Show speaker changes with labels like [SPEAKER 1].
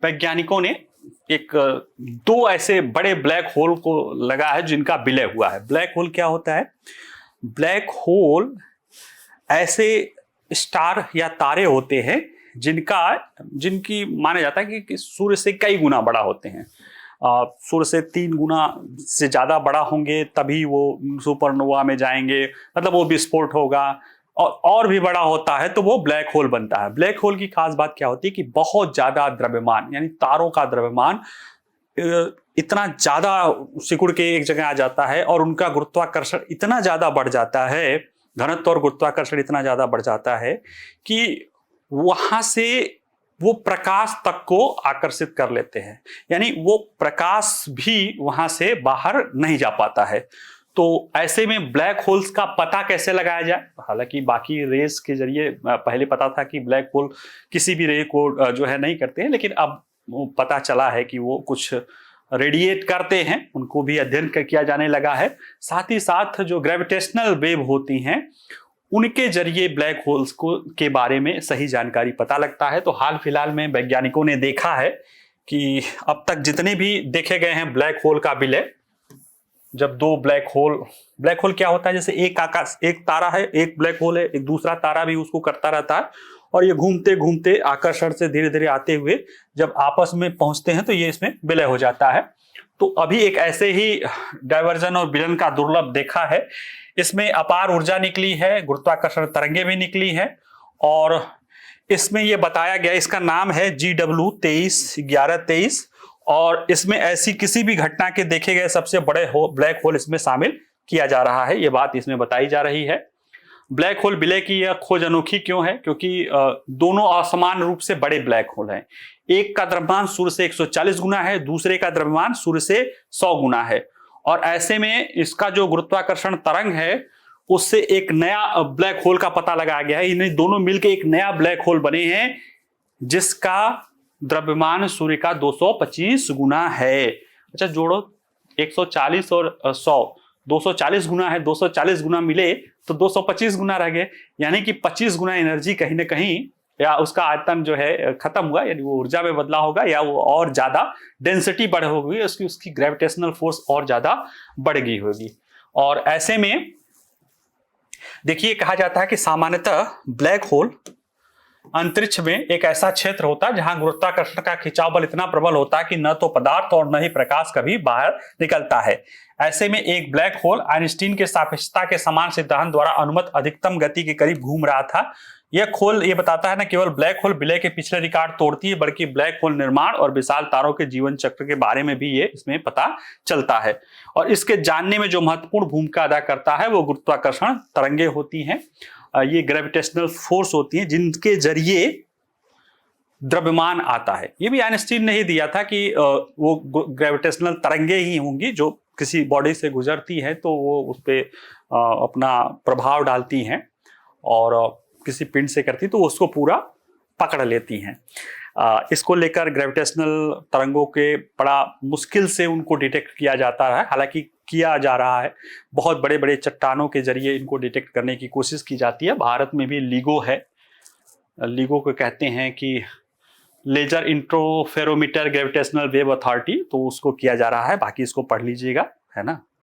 [SPEAKER 1] वैज्ञानिकों ने एक दो ऐसे बड़े ब्लैक होल को लगा है जिनका विलय हुआ है। ब्लैक होल क्या होता है? ब्लैक होल ऐसे स्टार या तारे होते हैं जिनकी माना जाता है कि सूर्य से कई गुना बड़ा होते हैं। सूर्य से 3 गुना से ज्यादा बड़ा होंगे तभी वो सुपरनोवा में जाएंगे, मतलब वो विस्फोट होगा। और भी बड़ा होता है तो वो ब्लैक होल बनता है। ब्लैक होल की खास बात क्या होती है कि बहुत ज्यादा द्रव्यमान, यानी तारों का द्रव्यमान इतना ज्यादा सिकुड़ के एक जगह आ जाता है और उनका गुरुत्वाकर्षण इतना ज्यादा बढ़ जाता है, घनत्व और गुरुत्वाकर्षण इतना ज्यादा बढ़ जाता है कि वहां से वो प्रकाश तक को आकर्षित कर लेते हैं, यानी वो प्रकाश भी वहां से बाहर नहीं जा पाता है। तो ऐसे में ब्लैक होल्स का पता कैसे लगाया जाए? हालांकि बाकी रेस के जरिए पहले पता था कि ब्लैक होल किसी भी रे को जो है नहीं करते हैं, लेकिन अब पता चला है कि वो कुछ रेडिएट करते हैं, उनको भी अध्ययन किया जाने लगा है। साथ ही साथ जो ग्रेविटेशनल वेव होती हैं उनके जरिए ब्लैक होल्स को के बारे में सही जानकारी पता लगता है। तो हाल फिलहाल में वैज्ञानिकों ने देखा है कि अब तक जितने भी देखे गए हैं ब्लैक होल का विलय, जब दो ब्लैक होल क्या होता है, जैसे एक तारा है, एक ब्लैक होल है, एक दूसरा तारा भी उसको करता रहता है और ये घूमते घूमते आकर्षण से धीरे धीरे आते हुए जब आपस में पहुंचते हैं तो ये इसमें विलय हो जाता है। तो अभी एक ऐसे ही डायवर्जन और विलन का दुर्लभ देखा है। इसमें अपार ऊर्जा निकली है, गुरुत्वाकर्षण तरंगे भी निकली है और इसमें यह बताया गया, इसका नाम है GW231123 और इसमें ऐसी किसी भी घटना के देखे गए सबसे बड़े ब्लैक होल इसमें शामिल किया जा रहा है, ये बात इसमें बताई जा रही है। ब्लैक होल विलय की यह खोज अनोखी क्यों है? क्योंकि दोनों असमान रूप से बड़े ब्लैक होल हैं। एक का द्रव्यमान सूर्य से 140 गुना है, दूसरे का द्रव्यमान सूर्य से 100 गुना है और ऐसे में इसका जो गुरुत्वाकर्षण तरंग है उससे एक नया ब्लैक होल का पता लगाया गया है। इन्हें दोनों मिलकर एक नया ब्लैक होल बने हैं जिसका द्रव्यमान सूर्य का 225 गुना है। अच्छा जोड़ो, 140 और 100, 240 गुना है, 240 गुना मिले तो 225 गुना रह गए, यानी कि 25 गुना एनर्जी कहीं ना कहीं या उसका आयतन जो है खत्म हुआ, यानी वो ऊर्जा में बदला होगा या वो और ज्यादा डेंसिटी बढ़ होगी, उसकी ग्रेविटेशनल फोर्स और ज्यादा बढ़ गई होगी। और ऐसे में देखिए कहा जाता है कि सामान्यतः ब्लैक होल अंतरिक्ष में एक ऐसा क्षेत्र होता है जहां गुरुत्वाकर्षण का खिंचाव बल इतना प्रबल होता है कि न तो पदार्थ और न ही प्रकाश कभी बाहर निकलता है। ऐसे में एक ब्लैक होल आइंस्टीन के सापेक्षता के समान सिद्धांत द्वारा अनुमत अधिकतम गति के करीब घूम रहा था। यह खोल ये बताता है न केवल ब्लैक होल विलय के पिछले रिकॉर्ड तोड़ती है, बल्कि ब्लैक होल निर्माण और विशाल तारों के जीवन चक्र के बारे में भी ये इसमें पता चलता है। और इसके जानने में जो महत्वपूर्ण भूमिका अदा करता है वो गुरुत्वाकर्षण तरंगे होती हैं। ये ग्रेविटेशनल फोर्स होती है जिनके जरिए द्रव्यमान आता है। ये भी आइंस्टीन ने ही दिया था कि वो ग्रेविटेशनल तरंगे ही होंगी जो किसी बॉडी से गुजरती हैं तो वो उस पर अपना प्रभाव डालती हैं और किसी पिंड से करती तो उसको पूरा पकड़ लेती हैं। इसको लेकर ग्रेविटेशनल तरंगों के बड़ा मुश्किल से उनको डिटेक्ट किया जाता है, हालांकि किया जा रहा है। बहुत बड़े बड़े चट्टानों के जरिए इनको डिटेक्ट करने की कोशिश की जाती है। भारत में भी LIGO है, LIGO को कहते हैं कि laser interferometer gravitational wave authority, तो उसको किया जा रहा है। बाकी इसको पढ़ लीजिएगा, है ना।